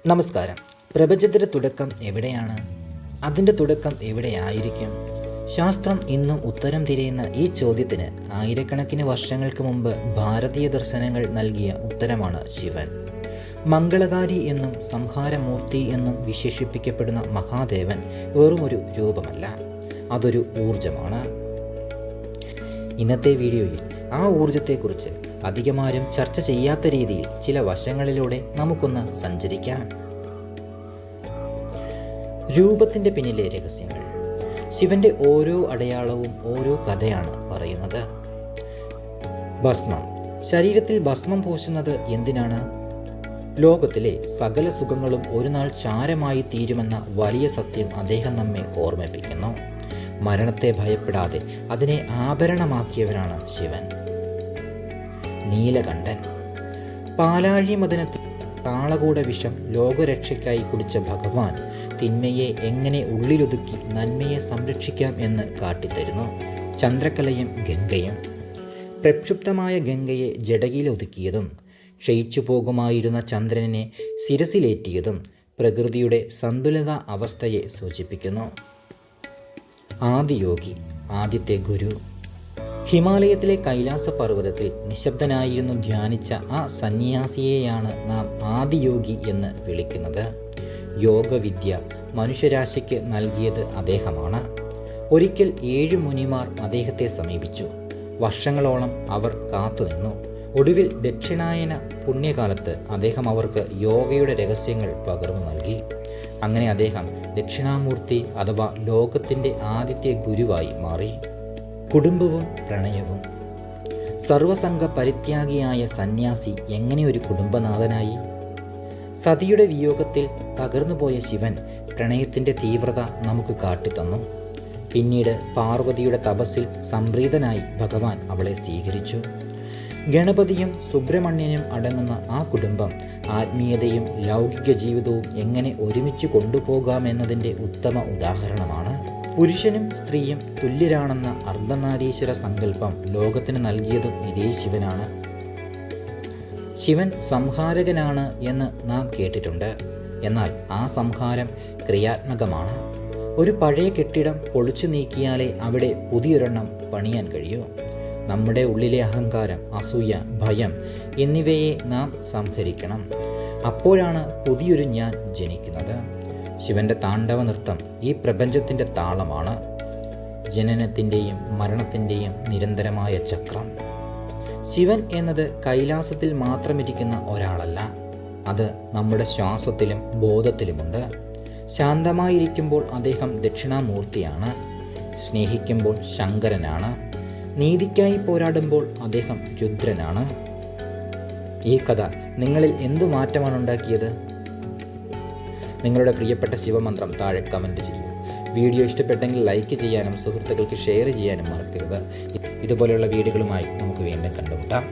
നമസ്കാരം. പ്രപഞ്ചത്തിൻ്റെ തുടക്കം എവിടെയാണ്? അതിൻ്റെ തുടക്കം എവിടെയായിരിക്കും? ശാസ്ത്രം ഇന്നും ഉത്തരം തിരയുന്ന ഈ ചോദ്യത്തിന് ആയിരക്കണക്കിന് വർഷങ്ങൾക്ക് മുമ്പ് ഭാരതീയ ദർശനങ്ങൾ നൽകിയ ഉത്തരമാണ് ശിവൻ. മംഗളകാരി എന്നും സംഹാരമൂർത്തി എന്നും വിശേഷിപ്പിക്കപ്പെടുന്ന മഹാദേവൻ വെറുമൊരു രൂപമല്ല, അതൊരു ഊർജമാണ്. ഇന്നത്തെ വീഡിയോയിൽ ആ ഊർജത്തെക്കുറിച്ച് അധികമാരും ചർച്ച ചെയ്യാത്ത രീതിയിൽ ചില വശങ്ങളിലൂടെ നമുക്കൊന്ന് സഞ്ചരിക്കാം. രൂപത്തിൻ്റെ പിന്നിലെ രഹസ്യങ്ങൾ. ശിവന്റെ ഓരോ അടയാളവും ഓരോ കഥയാണ് പറയുന്നത്. ഭസ്മം. ശരീരത്തിൽ ഭസ്മം പൂശുന്നത് എന്തിനാണ്? ലോകത്തിലെ സകല സുഖങ്ങളും ഒരു നാൾ ചാരമായി തീരുമെന്ന വലിയ സത്യം അദ്ദേഹം നമ്മെ ഓർമ്മിപ്പിക്കുന്നു. മരണത്തെ ഭയപ്പെടാതെ അതിനെ ആഭരണമാക്കിയവനാണ് ശിവൻ. നീലകണ്ഠൻ. പാലാഴി മദനത്തിൽ കാളകൂട വിഷം ലോകരക്ഷയ്ക്കായി കുടിച്ച ഭഗവാൻ തിന്മയെ എങ്ങനെ ഉള്ളിലൊതുക്കി നന്മയെ സംരക്ഷിക്കാം എന്ന് കാട്ടിത്തരുന്നു. ചന്ദ്രകലയും ഗംഗയും. പ്രക്ഷുബ്ധമായ ഗംഗയെ ജടകിലൊതുക്കിയതും ക്ഷയിച്ചു പോകുമായിരുന്ന ചന്ദ്രനെ ശിരസിലേറ്റിയതും പ്രകൃതിയുടെ സന്തുലിത അവസ്ഥയെ സൂചിപ്പിക്കുന്നു. ആദിയോഗി, ആദ്യത്തെ ഗുരു. ഹിമാലയത്തിലെ കൈലാസ പർവ്വതത്തിൽ നിശബ്ദനായിരുന്നു ധ്യാനിച്ച ആ സന്യാസിയെയാണ് നാം ആദിയോഗി എന്ന് വിളിക്കുന്നത്. യോഗവിദ്യ മനുഷ്യരാശിക്ക് നൽകിയത് അദ്ദേഹമാണ്. ഒരിക്കൽ 7 മുനിമാർ അദ്ദേഹത്തെ സമീപിച്ചു. വർഷങ്ങളോളം അവർ കാത്തുനിന്നു. ഒടുവിൽ ദക്ഷിണായന പുണ്യകാലത്ത് അദ്ദേഹം അവർക്ക് യോഗയുടെ രഹസ്യങ്ങൾ പകർന്നു നൽകി. അങ്ങനെ അദ്ദേഹം ദക്ഷിണാമൂർത്തി അഥവാ ലോകത്തിൻ്റെ ആദ്യത്തെ ഗുരുവായി മാറി. കുടുംബവും പ്രണയവും. സർവസംഘ പരിത്യാഗിയായ സന്യാസി എങ്ങനെ ഒരു കുടുംബനാഥനായി? സതിയുടെ വിയോഗത്തിൽ തകർന്നുപോയ ശിവൻ പ്രണയത്തിൻ്റെ തീവ്രത നമുക്ക് കാട്ടിത്തന്നു. പിന്നീട് പാർവതിയുടെ തപസ്സിൽ സംപ്രീതനായി ഭഗവാൻ അവളെ സ്വീകരിച്ചു. ഗണപതിയും സുബ്രഹ്മണ്യനും അടങ്ങുന്ന ആ കുടുംബം ആത്മീയതയും ലൗകിക ജീവിതവും എങ്ങനെ ഒരുമിച്ച് കൊണ്ടുപോകാമെന്നതിൻ്റെ ഉത്തമ ഉദാഹരണമാണ്. പുരുഷനും സ്ത്രീയും തുല്യരാണെന്ന അർദ്ധനാരീശ്വര സങ്കല്പം ലോകത്തിന് നൽകിയതും ഇതേ ശിവനാണ്. ശിവൻ സംഹാരകനാണ് എന്ന് നാം കേട്ടിട്ടുണ്ട്. എന്നാൽ ആ സംഹാരം ക്രിയാത്മകമാണ്. ഒരു പഴയ കെട്ടിടം പൊളിച്ചു നീക്കിയാലേ അവിടെ പുതിയൊരെണ്ണം പണിയാൻ കഴിയൂ. നമ്മുടെ ഉള്ളിലെ അഹങ്കാരം, അസൂയ, ഭയം എന്നിവയെ നാം സംഹരിക്കണം. അപ്പോഴാണ് പുതിയൊരു ഞാൻ ജനിക്കുന്നത്. ശിവന്റെ താണ്ഡവ നൃത്തം ഈ പ്രപഞ്ചത്തിൻ്റെ താളമാണ്. ജനനത്തിൻ്റെയും മരണത്തിൻ്റെയും നിരന്തരമായ ചക്രം. ശിവൻ എന്നത് കൈലാസത്തിൽ മാത്രമിരിക്കുന്ന ഒരാളല്ല, അത് നമ്മുടെ ശ്വാസത്തിലും ബോധത്തിലുമുണ്ട്. ശാന്തമായിരിക്കുമ്പോൾ അദ്ദേഹം ദക്ഷിണാമൂർത്തിയാണ്. സ്നേഹിക്കുമ്പോൾ ശങ്കരനാണ്. നീതിക്കായി പോരാടുമ്പോൾ അദ്ദേഹം രുദ്രനാണ്. ഈ കഥ നിങ്ങളിൽ എന്തു മാറ്റമാണ് ഉണ്ടാക്കിയത്? നിങ്ങളുടെ പ്രിയപ്പെട്ട ശിവമന്ത്രം താഴെ കമൻറ്റ് ചെയ്യൂ. വീഡിയോ ഇഷ്ടപ്പെട്ടെങ്കിൽ ലൈക്ക് ചെയ്യാനും സുഹൃത്തുക്കൾക്ക് ഷെയർ ചെയ്യാനും മറക്കരുത്. ഇതുപോലെയുള്ള വീഡിയോകളുമായി നമുക്ക് വീണ്ടും കണ്ടുമുട്ടാം.